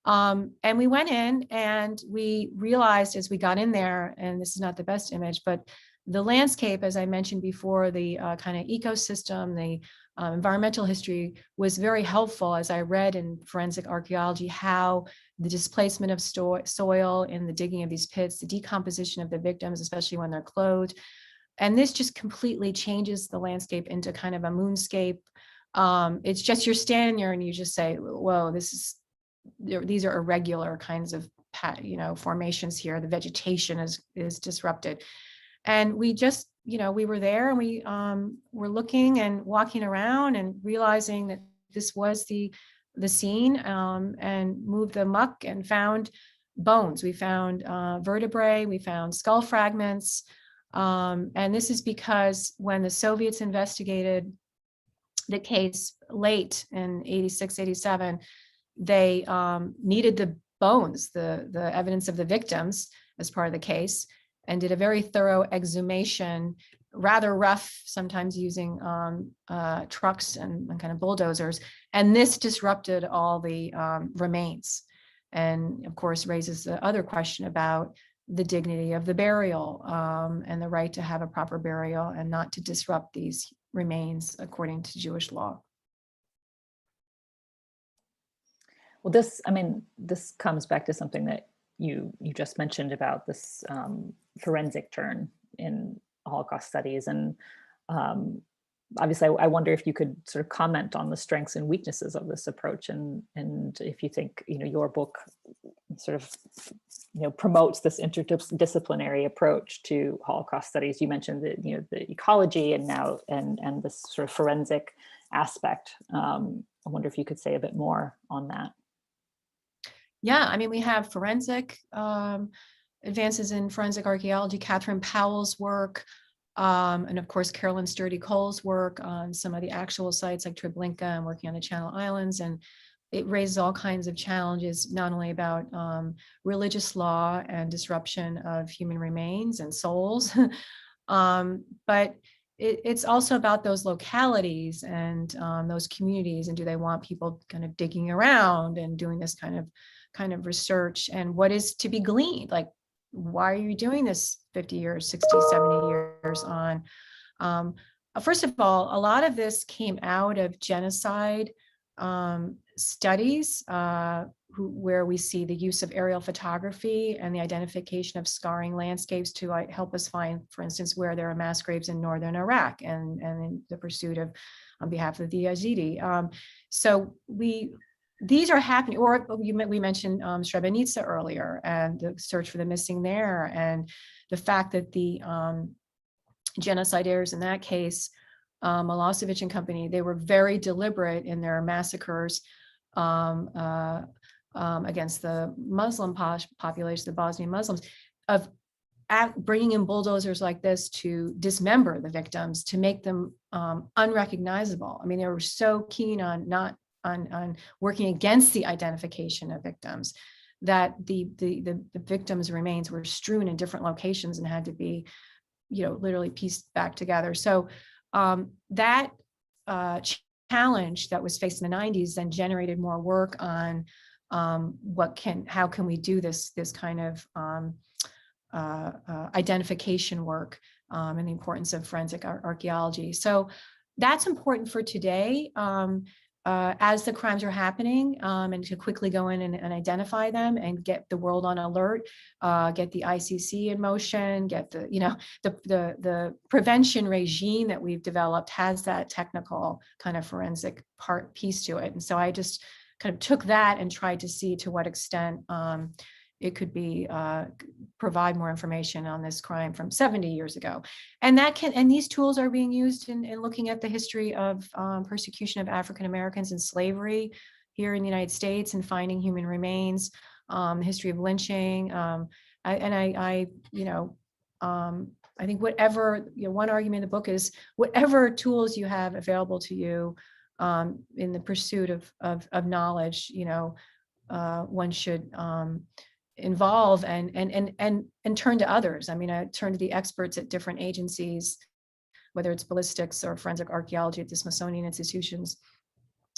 And we went in and we realized as we got in there, and this is not the best image, but the landscape, as I mentioned before, the kind of ecosystem, the environmental history was very helpful, as I read in forensic archaeology, how the displacement of soil in the digging of these pits, the decomposition of the victims, especially when they're clothed. And this just completely changes the landscape into kind of a moonscape. It's just you're standing there and you just say, whoa, these are irregular kinds of formations here. The vegetation is disrupted. And we just, we were there and we were looking and walking around and realizing that this was the scene, and moved the muck and found bones. We found vertebrae, we found skull fragments. And this is because when the Soviets investigated the case late in 86, 87, they needed the bones, the evidence of the victims as part of the case, and did a very thorough exhumation, rather rough, sometimes using trucks and kind of bulldozers. And this disrupted all the remains. And of course, raises the other question about the dignity of the burial, and the right to have a proper burial and not to disrupt these remains according to Jewish law. Well, this comes back to something that you just mentioned about this forensic turn in Holocaust studies. And obviously, I wonder if you could sort of comment on the strengths and weaknesses of this approach, and if you think your book sort of promotes this interdisciplinary approach to Holocaust studies. You mentioned the ecology and now and this sort of forensic aspect. I wonder if you could say a bit more on that. Yeah, we have forensic advances in forensic archaeology, Catherine Powell's work, and of course, Carolyn Sturdy Cole's work on some of the actual sites like Treblinka and working on the Channel Islands. And it raises all kinds of challenges, not only about religious law and disruption of human remains and souls, but it's also about those localities and those communities, and do they want people kind of digging around and doing this kind of research, and what is to be gleaned? Like, why are you doing this 50 years, 60, 70 years on? First of all, a lot of this came out of genocide studies, where we see the use of aerial photography and the identification of scarring landscapes to help us find, for instance, where there are mass graves in northern Iraq, and in the pursuit of, on behalf of the Yazidi. So these are happening, or we mentioned Srebrenica earlier, and the search for the missing there, and the fact that the genocidaires in that case, Milosevic and company, they were very deliberate in their massacres against the Muslim population, the Bosnian Muslims, of bringing in bulldozers like this to dismember the victims, to make them unrecognizable. They were so keen on on working against the identification of victims that the victims' remains were strewn in different locations and had to be, literally pieced back together. So that challenge that was faced in the 90s then generated more work on how can we do this kind of identification work, and the importance of forensic archaeology. So that's important for today, as the crimes are happening, and to quickly go in and identify them and get the world on alert, get the ICC in motion, get the prevention regime that we've developed has that technical kind of forensic piece to it. And so I just kind of took that and tried to see to what extent it could be provide more information on this crime from 70 years ago. And these tools are being used in looking at the history of persecution of African Americans and slavery here in the United States, and finding human remains, the history of lynching. I think whatever, one argument in the book is whatever tools you have available to you in the pursuit of knowledge, one should involve and turn to others. I turn to the experts at different agencies, whether it's ballistics or forensic archaeology at the Smithsonian institutions,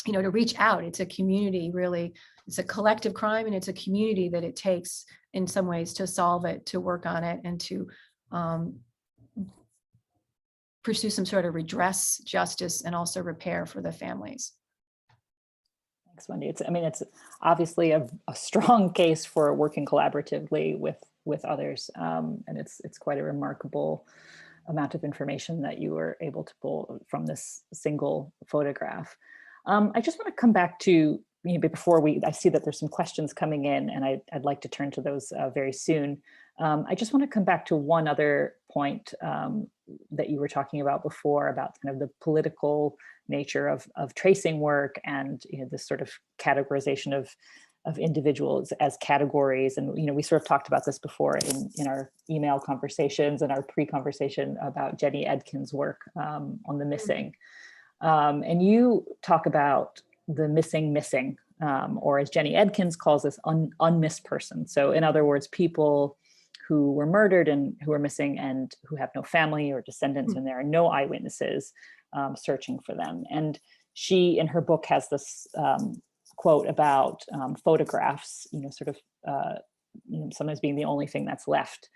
to reach out. It's a community, really. It's a collective crime, and it's a community that it takes in some ways to solve it, to work on it, and to pursue some sort of redress, justice, and also repair for the families. Thanks, Wendy. It's obviously a strong case for working collaboratively with others, and it's quite a remarkable amount of information that you were able to pull from this single photograph. I just want to come back to, before I see that there's some questions coming in, and I'd like to turn to those very soon. I just want to come back to one other point that you were talking about before, about kind of the political nature of tracing work, and this sort of categorization of individuals as categories. And we sort of talked about this before in our email conversations and our pre-conversation about Jenny Edkin's work on the missing. And you talk about the missing, or as Jenny Edkins calls this, unmissed person. So in other words, people who were murdered and who are missing and who have no family or descendants, and there are no eyewitnesses searching for them. And she, in her book, has this quote about photographs, sometimes being the only thing that's left.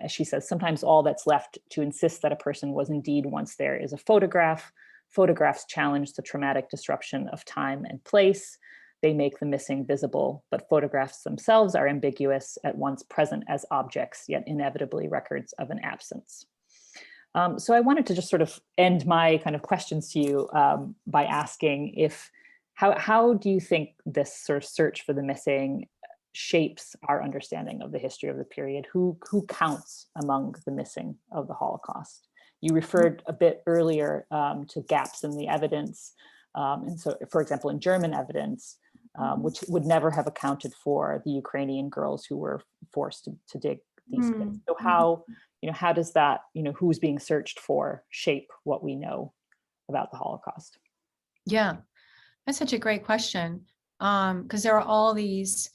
As she says, sometimes all that's left to insist that a person was indeed once there is a photograph. Photographs challenge the traumatic disruption of time and place. They make the missing visible, but photographs themselves are ambiguous, at once present as objects, yet inevitably records of an absence. So I wanted to just sort of end my kind of questions to you by asking how do you think this sort of search for the missing shapes our understanding of the history of the period? Who counts among the missing of the Holocaust? You referred a bit earlier to gaps in the evidence. And so, for example, in German evidence, which would never have accounted for the Ukrainian girls who were forced to dig these pits. So how does that, who's being searched for, shape what we know about the Holocaust? Yeah, that's such a great question, because there are all these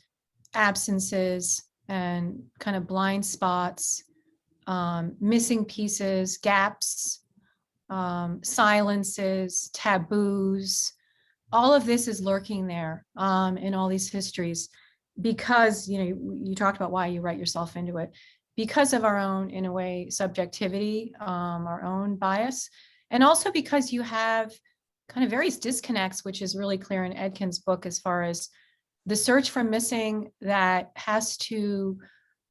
absences and kind of blind spots, missing pieces, gaps, silences, taboos. All of this is lurking there in all these histories, because you talked about why you write yourself into it, because of our own, in a way, subjectivity, our own bias, and also because you have kind of various disconnects, which is really clear in Edkin's book, as far as the search for missing that has to,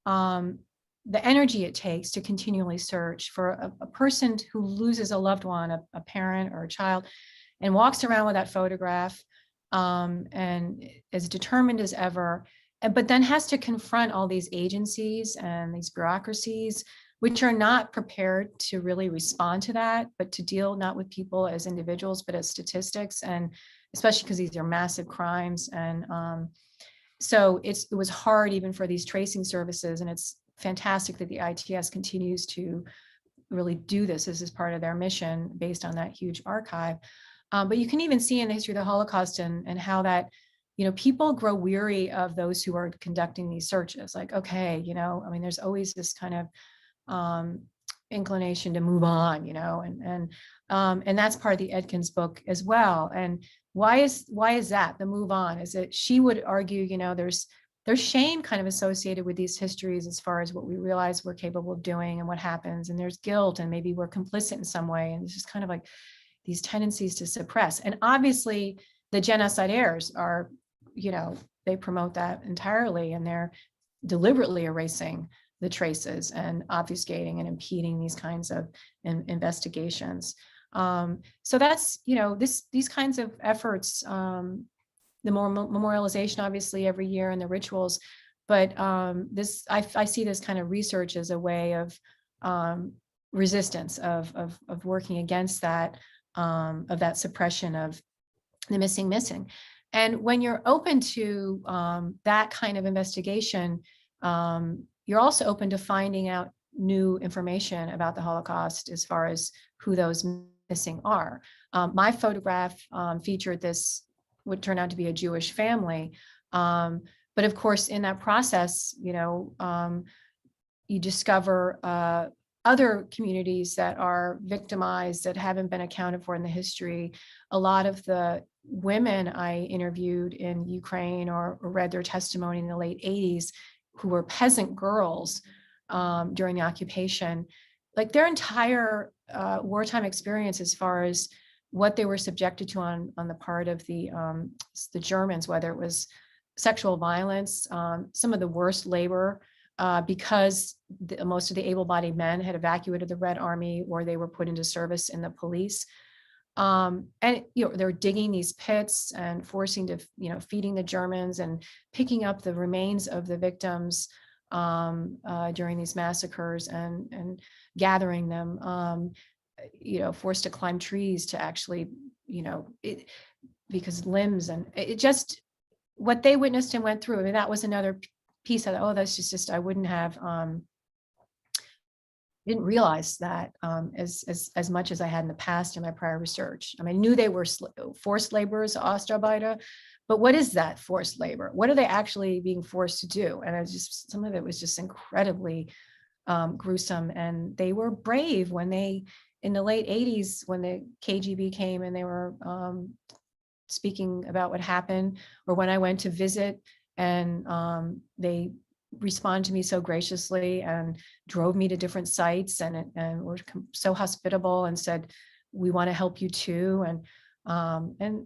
the energy it takes to continually search for a person who loses a loved one, a parent or a child, and walks around with that photograph and as determined as ever, but then has to confront all these agencies and these bureaucracies, which are not prepared to really respond to that, but to deal not with people as individuals, but as statistics, and especially because these are massive crimes. And so it was hard even for these tracing services, and it's fantastic that the ITS continues to really do this. This is part of their mission based on that huge archive. But you can even see in the history of the Holocaust and how that, people grow weary of those who are conducting these searches. Like, okay, there's always this kind of inclination to move on, and that's part of the Edkin's book as well. And why is that, the move on? Is it, she would argue, there's shame kind of associated with these histories as far as what we realize we're capable of doing and what happens, and there's guilt, and maybe we're complicit in some way, and it's just kind of like these tendencies to suppress. And obviously the genocide heirs are, they promote that entirely, and they're deliberately erasing the traces and obfuscating and impeding these kinds of investigations. So that's, these kinds of efforts, the more memorialization, obviously, every year, and the rituals, but I see this kind of research as a way of resistance, of working against that, of that suppression of the missing. And when you're open to that kind of investigation, you're also open to finding out new information about the Holocaust as far as who those missing are. My photograph featured this, would turn out to be a Jewish family. But of course, in that process, you discover other communities that are victimized, that haven't been accounted for in the history. A lot of the women I interviewed in Ukraine or read their testimony in the late 80s who were peasant girls during the occupation, like their entire wartime experience as far as what they were subjected to on the part of the Germans, whether it was sexual violence, some of the worst labor, because most of the able-bodied men had evacuated the Red Army or they were put into service in the police. And they're digging these pits and forcing to, feeding the Germans and picking up the remains of the victims during these massacres and gathering them, forced to climb trees to actually, because limbs and it just, what they witnessed and went through. I mean, that was another piece of, that's just, I wouldn't have, didn't realize that as much as I had in the past in my prior research. I mean, I knew they were forced laborers, Ostarbeiter, but what is that forced labor? What are they actually being forced to do? And some of it was just incredibly gruesome. And they were brave when they, in the late 80s, when the KGB came and they were speaking about what happened, or when I went to visit and they responded to me so graciously and drove me to different sites and were so hospitable and said, we want to help you too. And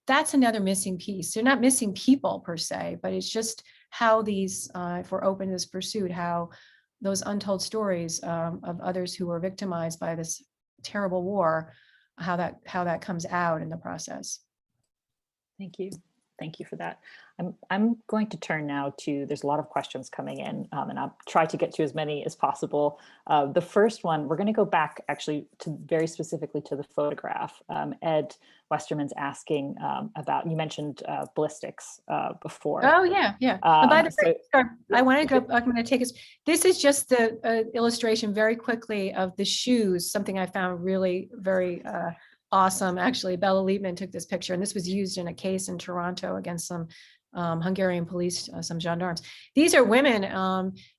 that's another missing piece. They're not missing people per se, but it's just how these, if we're open to this pursuit, how those untold stories of others who were victimized by this terrible war, how that comes out in the process. Thank you. Thank you for that. I'm going to turn now to, there's a lot of questions coming in, and I'll try to get to as many as possible. The first one, we're going to go back actually to very specifically to the photograph. Ed Westerman's asking about, you mentioned ballistics before. Oh yeah, yeah. By the way, I want to go, I'm going to take us, this is just the illustration very quickly of the shoes, something I found really very awesome. Actually, Bella Liebman took this picture, and this was used in a case in Toronto against some Hungarian police, some gendarmes. These are women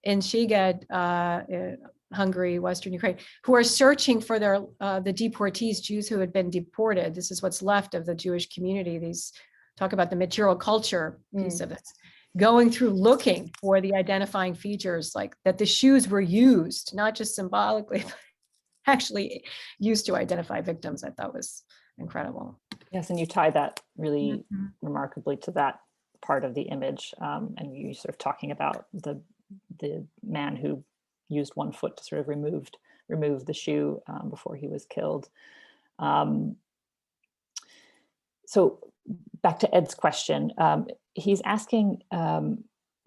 in Szeged, Hungary, Western Ukraine, who are searching for their the deportees, Jews who had been deported. This is what's left of the Jewish community. These talk about the material culture piece of this. Going through looking for the identifying features, like that the shoes were used, not just symbolically, but actually used to identify victims. I thought was incredible. Yes, and you tie that really remarkably to that part of the image, and you sort of talking about the man who used one foot to sort of remove the shoe before he was killed. So back to Ed's question, he's asking,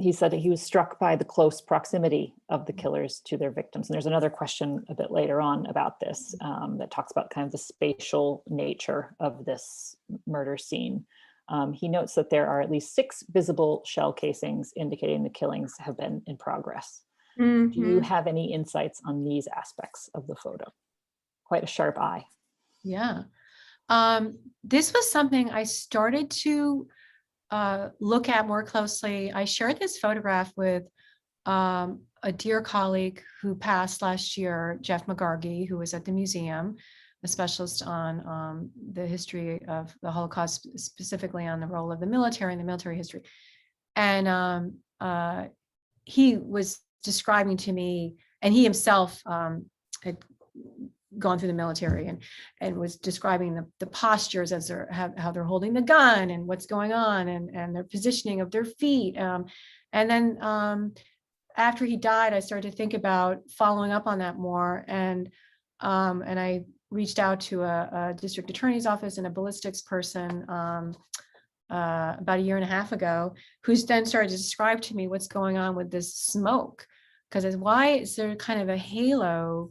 he said that he was struck by the close proximity of the killers to their victims. And there's another question a bit later on about this that talks about kind of the spatial nature of this murder scene. He notes that there are at least 6 visible shell casings indicating the killings have been in progress. Do you have any insights on these aspects of the photo? Quite a sharp eye. Yeah. This was something I started to look at more closely. I shared this photograph with a dear colleague who passed last year, Jeff McGargy, who was at the museum, a specialist on the history of the Holocaust, specifically on the role of the military and the military history. And he was describing to me, and he himself had gone through the military and was describing the postures as how they're holding the gun and what's going on and their positioning of their feet. And then after he died, I started to think about following up on that more. And I reached out to a district attorney's office and a ballistics person about 1.5 years ago, who's then started to describe to me what's going on with this smoke. Because why is there kind of a halo,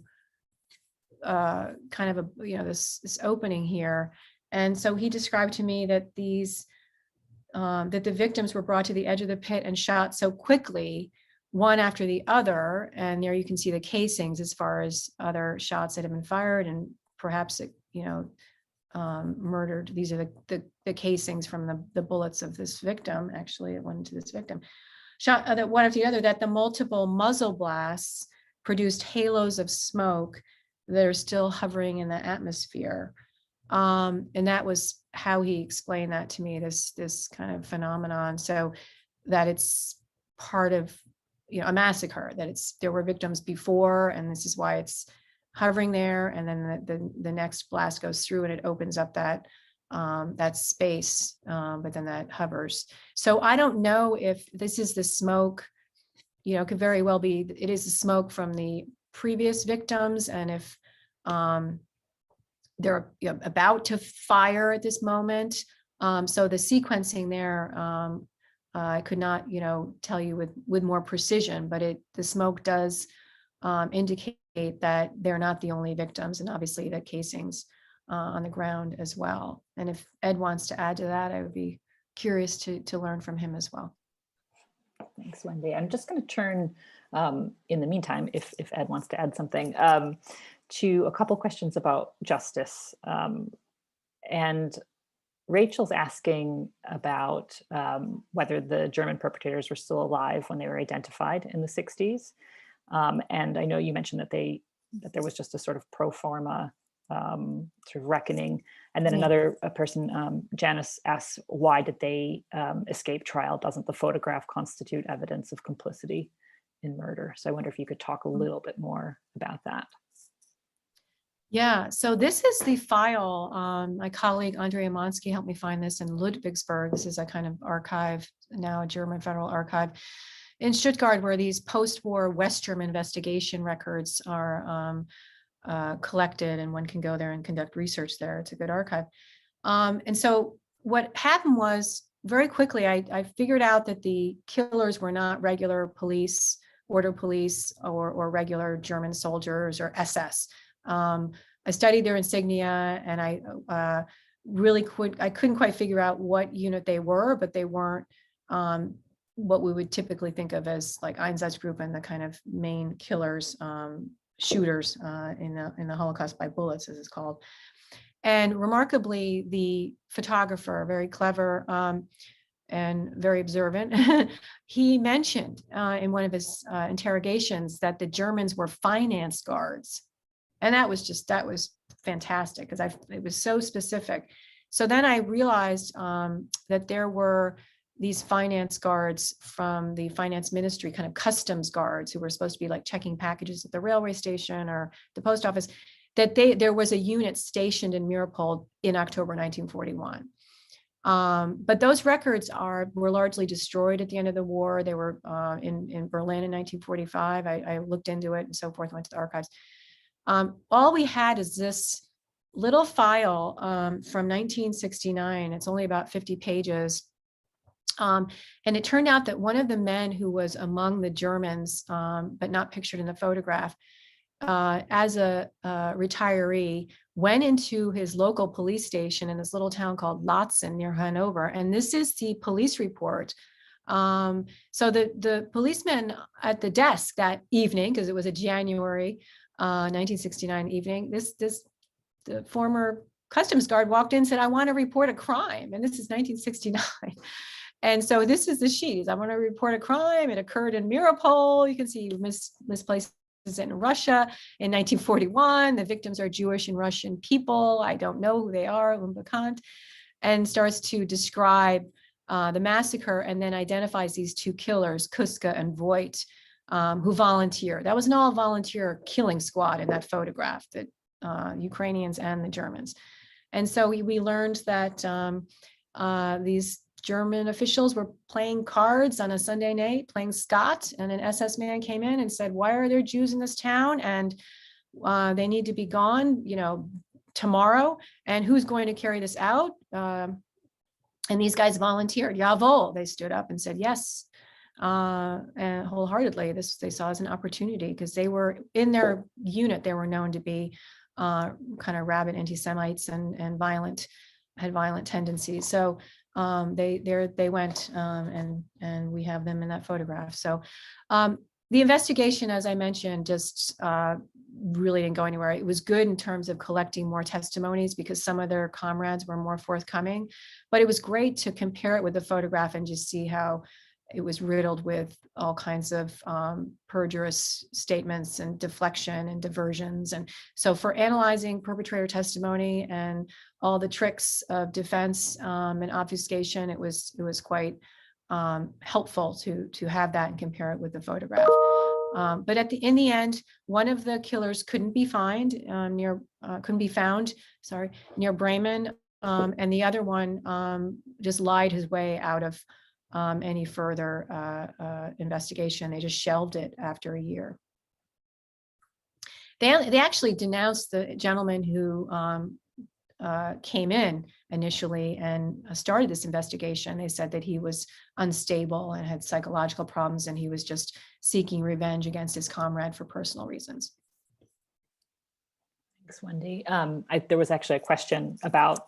kind of a, this opening here? And so he described to me that these, that the victims were brought to the edge of the pit and shot so quickly, one after the other. And there you can see the casings as far as other shots that have been fired, and perhaps, murdered. These are the casings from the bullets of this victim. Actually, it went into this victim. Shot that one after the other, that the multiple muzzle blasts produced halos of smoke that are still hovering in the atmosphere. And that was how he explained that to me, this kind of phenomenon. So that it's part of, a massacre, that there were victims before, and this is why it's hovering there. And then the next blast goes through and it opens up that space, but then that hovers. So I don't know if this is the smoke, could very well be, it is the smoke from the previous victims. And if they're about to fire at this moment. So the sequencing there, I could not, tell you with more precision, but the smoke does indicate that they're not the only victims, and obviously the casings on the ground as well. And if Ed wants to add to that, I would be curious to learn from him as well. Thanks, Wendy. I'm just going to turn, in the meantime, if Ed wants to add something, to a couple questions about justice. And Rachel's asking about whether the German perpetrators were still alive when they were identified in the 60s. And I know you mentioned that there was just a sort of pro forma sort of reckoning. And then another person, Janice, asks, why did they escape trial? Doesn't the photograph constitute evidence of complicity in murder? So I wonder if you could talk a little bit more about that. Yeah, so this is the file. My colleague Andrea Monsky helped me find this in Ludwigsburg. This is a kind of archive, now a German federal archive in Stuttgart, where these post-war West German investigation records are collected, and one can go there and conduct research there. It's a good archive. And so what happened was, very quickly, I figured out that the killers were not regular police, order police, or regular German soldiers or SS. I studied their insignia, and I couldn't quite figure out what unit they were, but they weren't what we would typically think of as like Einsatzgruppen, the kind of main killers, shooters in the Holocaust by bullets, as it's called. And remarkably, the photographer, very clever and very observant, he mentioned in one of his interrogations that the Germans were finance guards. And that was fantastic, because it was so specific. So then I realized that there were these finance guards from the finance ministry, kind of customs guards, who were supposed to be like checking packages at the railway station or the post office, that there was a unit stationed in Miropol in October 1941. But those records were largely destroyed at the end of the war. They were in Berlin in 1945. I looked into it and so forth, went to the archives. All we had is this little file from 1969. It's only about 50 pages. And it turned out that one of the men who was among the Germans, but not pictured in the photograph, as a retiree, went into his local police station in this little town called Lötzen near Hanover. And this is the police report. So the policeman at the desk that evening, because it was a January 1969 evening, the former customs guard walked in and said, "I want to report a crime." And this is 1969. And so this is the sheet. "I want to report a crime. It occurred in Miropol." You can see misplaced in Russia in 1941. The victims are Jewish and Russian people. I don't know who they are, unbekannt, and starts to describe the massacre, and then identifies these two killers, Kuska and Voigt, who volunteered. That was an all-volunteer killing squad in that photograph, that Ukrainians and the Germans. And so we learned that these German officials were playing cards on a Sunday night, playing Scott, and an SS man came in and said, "Why are there Jews in this town? And they need to be gone, tomorrow. And who's going to carry this out?" And these guys volunteered. Jawohl, they stood up and said yes, and wholeheartedly. They saw as an opportunity, because they were in their unit. They were known to be kind of rabid anti-Semites and had violent tendencies. So they went, and we have them in that photograph. So the investigation, as I mentioned, just really didn't go anywhere. It was good in terms of collecting more testimonies, because some of their comrades were more forthcoming, but it was great to compare it with the photograph and just see how it was riddled with all kinds of perjurious statements and deflection and diversions. And so for analyzing perpetrator testimony and all the tricks of defense and obfuscation, it was quite helpful to have that and compare it with the photograph. But in the end, one of the killers couldn't be found near Bremen, and the other one just lied his way out of any further investigation. They just shelved it after a year. They actually denounced the gentleman who came in initially and started this investigation. They said that he was unstable and had psychological problems, and he was just seeking revenge against his comrade for personal reasons. Thanks, Wendy. There was actually a question about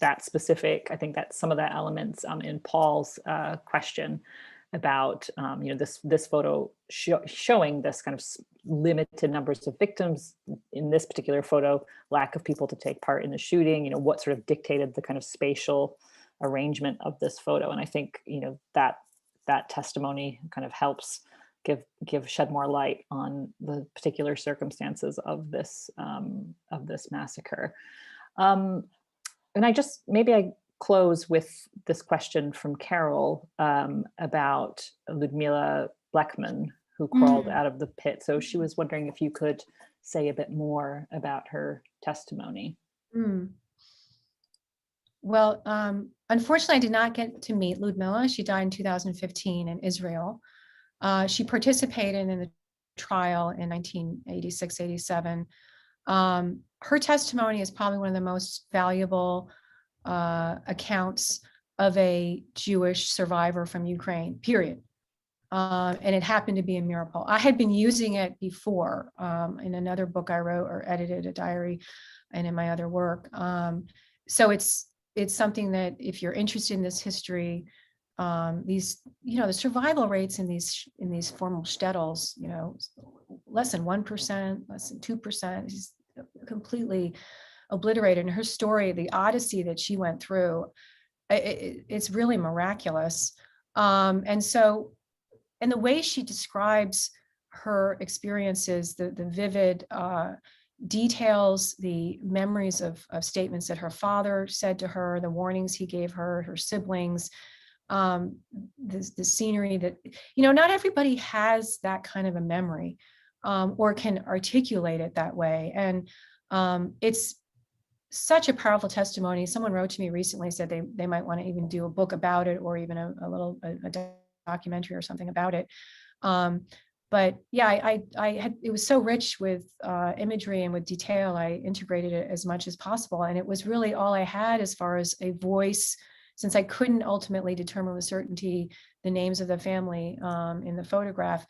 that specific, I think that some of the elements in Paul's question about this photo showing this kind of limited numbers of victims in this particular photo, lack of people to take part in the shooting, what sort of dictated the kind of spatial arrangement of this photo. And I think that testimony kind of helps shed more light on the particular circumstances of this massacre. And I close with this question from Carol about Ludmila Blechman, who crawled out of the pit. So she was wondering if you could say a bit more about her testimony. Well, unfortunately, I did not get to meet Ludmila. She died in 2015 in Israel. She participated in the trial in 1986-87. Her testimony is probably one of the most valuable accounts of a Jewish survivor from Ukraine, period. And it happened to be a miracle. I had been using it before in another book I wrote or edited, a diary, and in my other work. So it's something that if you're interested in this history, the survival rates in these formal shtetls, less than 1%, less than 2%, is completely obliterated. And her story, the odyssey that she went through, it's really miraculous. And the way she describes her experiences, the vivid details, the memories of statements that her father said to her, the warnings he gave her, her siblings, the scenery that, not everybody has that kind of a memory or can articulate it that way. And it's such a powerful testimony. Someone wrote to me recently, said they might want to even do a book about it, or even a documentary or something about it. But yeah, it was so rich with imagery and with detail. I integrated it as much as possible. And it was really all I had as far as a voice, since I couldn't ultimately determine with certainty the names of the family in the photograph.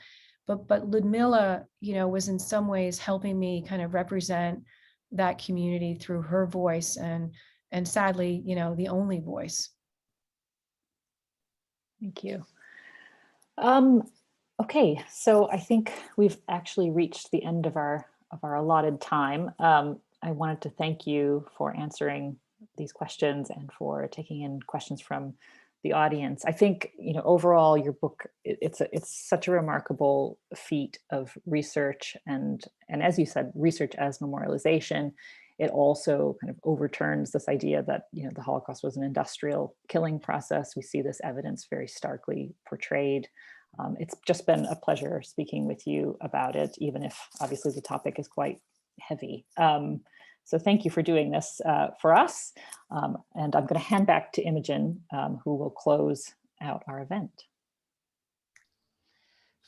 But Ludmila, was in some ways helping me kind of represent that community through her voice, and sadly, the only voice. Thank you. Okay, so I think we've actually reached the end of our allotted time. I wanted to thank you for answering these questions and for taking in questions from the audience. I think, overall, your book, it's such a remarkable feat of research, and as you said, research as memorialization. It also kind of overturns this idea that, the Holocaust was an industrial killing process. We see this evidence very starkly portrayed. It's just been a pleasure speaking with you about it, even if obviously the topic is quite heavy. So thank you for doing this for us. And I'm going to hand back to Imogen, who will close out our event.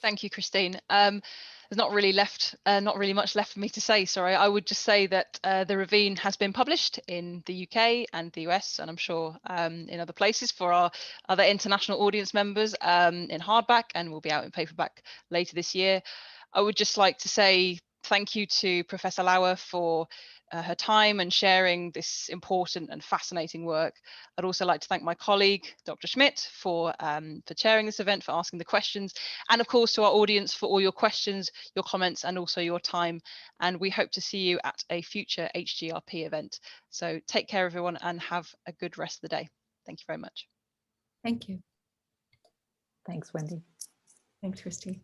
Thank you, Christine. There's not really much left for me to say. Sorry, I would just say that the Ravine has been published in the UK and the US, and I'm sure in other places for our other international audience members in hardback, and will be out in paperback later this year. I would just like to say thank you to Professor Lauer for her time and sharing this important and fascinating work. I'd also like to thank my colleague, Dr. Schmidt, for chairing this event, for asking the questions, and of course to our audience for all your questions, your comments, and also your time. And we hope to see you at a future HGRP event. So take care, everyone, and have a good rest of the day. Thank you very much. Thank you. Thanks, Wendy. Thanks, Christy.